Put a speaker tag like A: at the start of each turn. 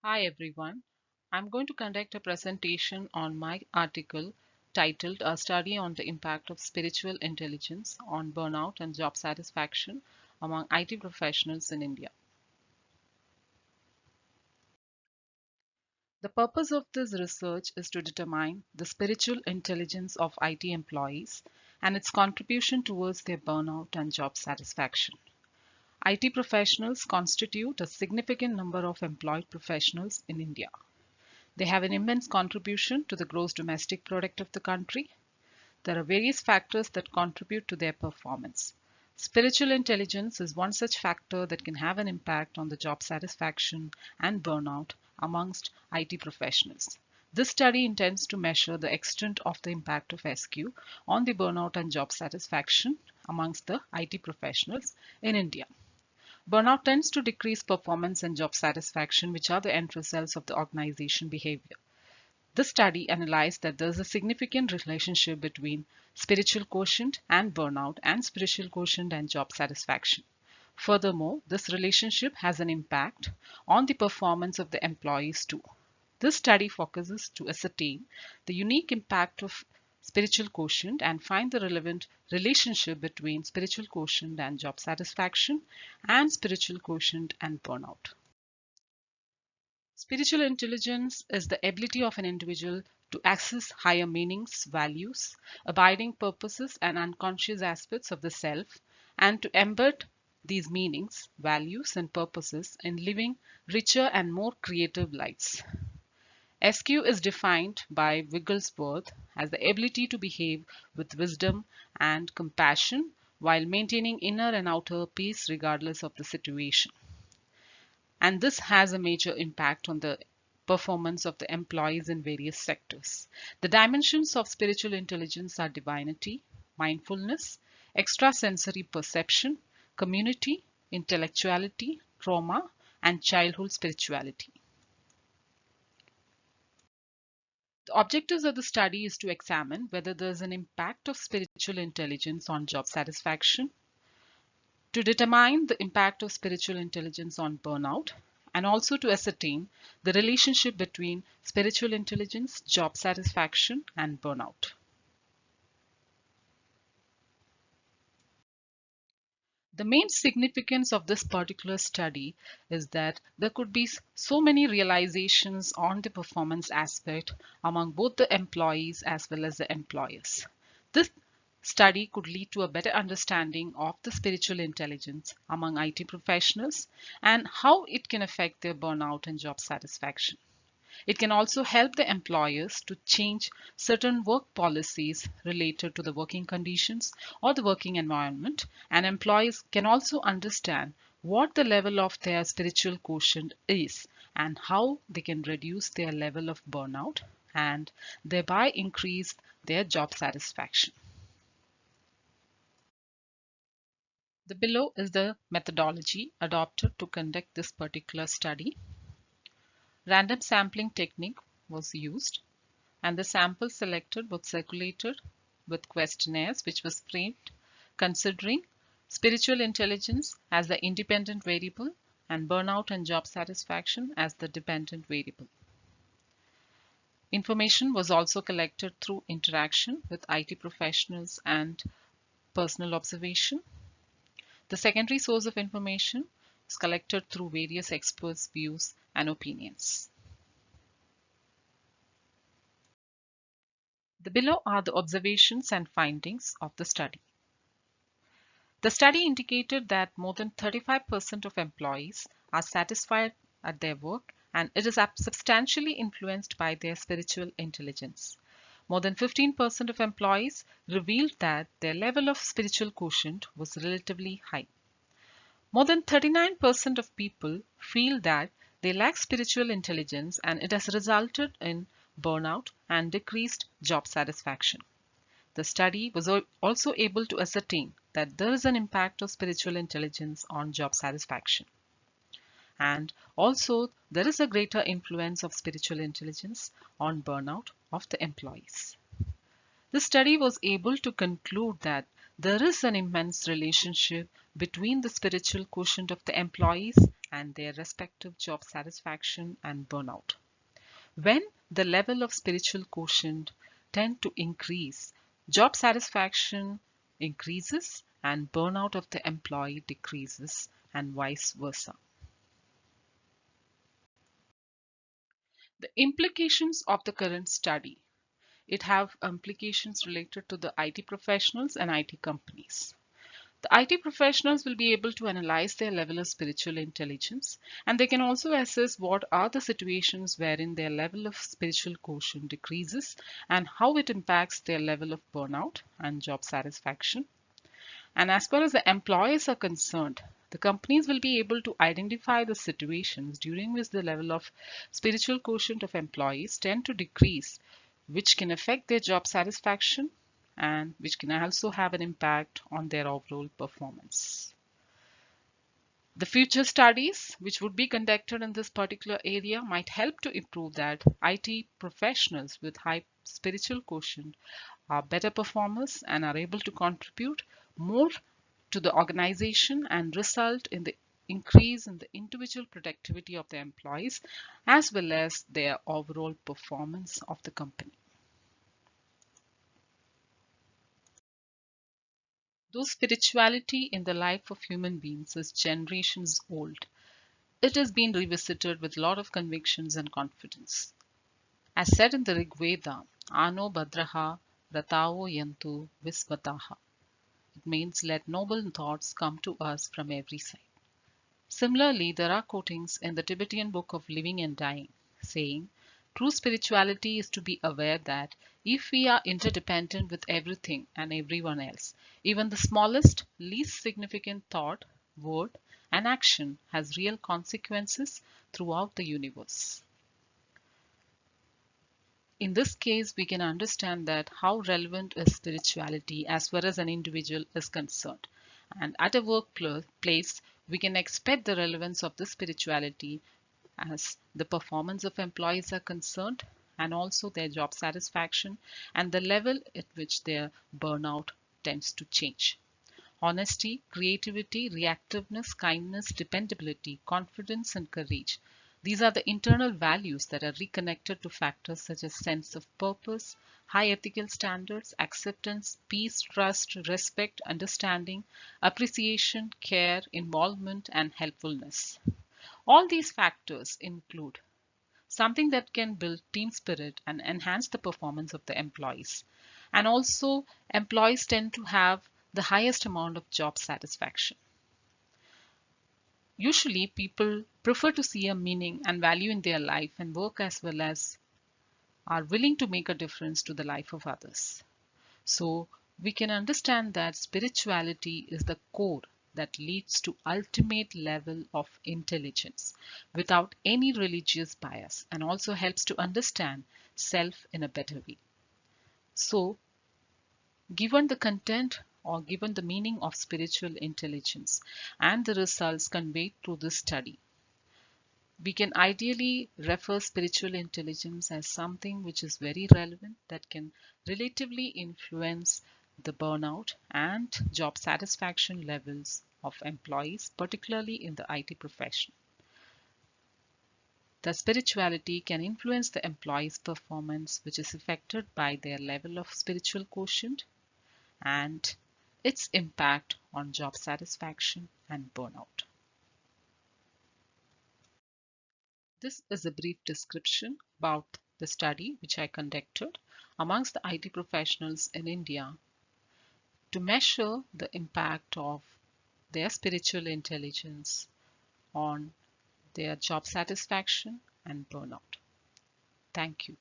A: Hi everyone. I'm going to conduct a presentation on my article titled A Study on the Impact of Spiritual Intelligence on Burnout and Job Satisfaction Among IT Professionals in India. The purpose of this research is to determine the spiritual intelligence of IT employees and its contribution towards their burnout and job satisfaction. IT professionals constitute a significant number of employed professionals in India. They have an immense contribution to the gross domestic product of the country. There are various factors that contribute to their performance. Spiritual intelligence is one such factor that can have an impact on the job satisfaction and burnout amongst IT professionals. This study intends to measure the extent of the impact of SQ on the burnout and job satisfaction amongst the IT professionals in India. Burnout tends to decrease performance and job satisfaction, which are the end results of the organization behavior. This study analyzed that there is a significant relationship between spiritual quotient and burnout and spiritual quotient and job satisfaction. Furthermore, this relationship has an impact on the performance of the employees too. This study focuses to ascertain the unique impact of spiritual quotient and find the relevant relationship between spiritual quotient and job satisfaction and spiritual quotient and burnout. Spiritual intelligence is the ability of an individual to access higher meanings, values, abiding purposes, and unconscious aspects of the self, and to embed these meanings, values, and purposes in living richer and more creative lives. SQ is defined by Wigglesworth as the ability to behave with wisdom and compassion while maintaining inner and outer peace regardless of the situation. And this has a major impact on the performance of the employees in various sectors. The dimensions of spiritual intelligence are divinity, mindfulness, extrasensory perception, community, intellectuality, trauma, and childhood spirituality. The objectives of the study is to examine whether there is an impact of spiritual intelligence on job satisfaction, to determine the impact of spiritual intelligence on burnout, and also to ascertain the relationship between spiritual intelligence, job satisfaction, and burnout. The main significance of this particular study is that there could be so many realizations on the performance aspect among both the employees as well as the employers. This study could lead to a better understanding of the spiritual intelligence among IT professionals and how it can affect their burnout and job satisfaction. It can also help the employers to change certain work policies related to the working conditions or the working environment, and employees can also understand what the level of their spiritual quotient is and how they can reduce their level of burnout and thereby increase their job satisfaction. The below is the methodology adopted to conduct this particular study. Random sampling technique was used and the sample selected was circulated with questionnaires which was framed considering spiritual intelligence as the independent variable and burnout and job satisfaction as the dependent variable. Information was also collected through interaction with IT professionals and personal observation. The secondary source of information is collected through various experts' views and opinions. The below are the observations and findings of the study. The study indicated that more than 35% of employees are satisfied at their work and it is substantially influenced by their spiritual intelligence. More than 15% of employees revealed that their level of spiritual quotient was relatively high. More than 39% of people feel that they lack spiritual intelligence and it has resulted in burnout and decreased job satisfaction. The study was also able to ascertain that there is an impact of spiritual intelligence on job satisfaction. And also, there is a greater influence of spiritual intelligence on burnout of the employees. The study was able to conclude that there is an immense relationship between the spiritual quotient of the employees and their respective job satisfaction and burnout. When the level of spiritual quotient tend to increase, job satisfaction increases and burnout of the employee decreases and vice versa. The implications of the current study. It have implications related to the IT professionals and IT companies. The IT professionals will be able to analyze their level of spiritual intelligence, and they can also assess what are the situations wherein their level of spiritual quotient decreases and how it impacts their level of burnout and job satisfaction. And as far as the employees are concerned, the companies will be able to identify the situations during which the level of spiritual quotient of employees tend to decrease, which can affect their job satisfaction and which can also have an impact on their overall performance. The future studies which would be conducted in this particular area might help to improve that IT professionals with high spiritual quotient are better performers and are able to contribute more to the organization and result in the increase in the individual productivity of the employees as well as their overall performance of the company. Though spirituality in the life of human beings is generations old, it has been revisited with a lot of convictions and confidence. As said in the Rig Veda, Ano Bhadraha Ratao Yantu Visvataha. It means let noble thoughts come to us from every side. Similarly, there are quotings in the Tibetan book of Living and Dying saying, true spirituality is to be aware that if we are interdependent with everything and everyone else, even the smallest, least significant thought, word, and action has real consequences throughout the universe. In this case, we can understand that how relevant is spirituality as far as an individual is concerned. And at a workplace, we can expect the relevance of the spirituality as the performance of employees are concerned and also their job satisfaction and the level at which their burnout tends to change. Honesty, creativity, reactiveness, kindness, dependability, confidence, and courage. These are the internal values that are reconnected to factors such as sense of purpose, high ethical standards, acceptance, peace, trust, respect, understanding, appreciation, care, involvement, and helpfulness. All these factors include something that can build team spirit and enhance the performance of the employees. And also, employees tend to have the highest amount of job satisfaction. Usually, people prefer to see a meaning and value in their life and work as well as are willing to make a difference to the life of others. So, we can understand that spirituality is the core that leads to ultimate level of intelligence without any religious bias and also helps to understand self in a better way. So, given the content or given the meaning of spiritual intelligence and the results conveyed through this study, we can ideally refer spiritual intelligence as something which is very relevant that can relatively influence the burnout and job satisfaction levels of employees, particularly in the IT profession. The spirituality can influence the employee's performance, which is affected by their level of spiritual quotient and its impact on job satisfaction and burnout. This is a brief description about the study which I conducted amongst the IT professionals in India to measure the impact of their spiritual intelligence on their job satisfaction and burnout. Thank you.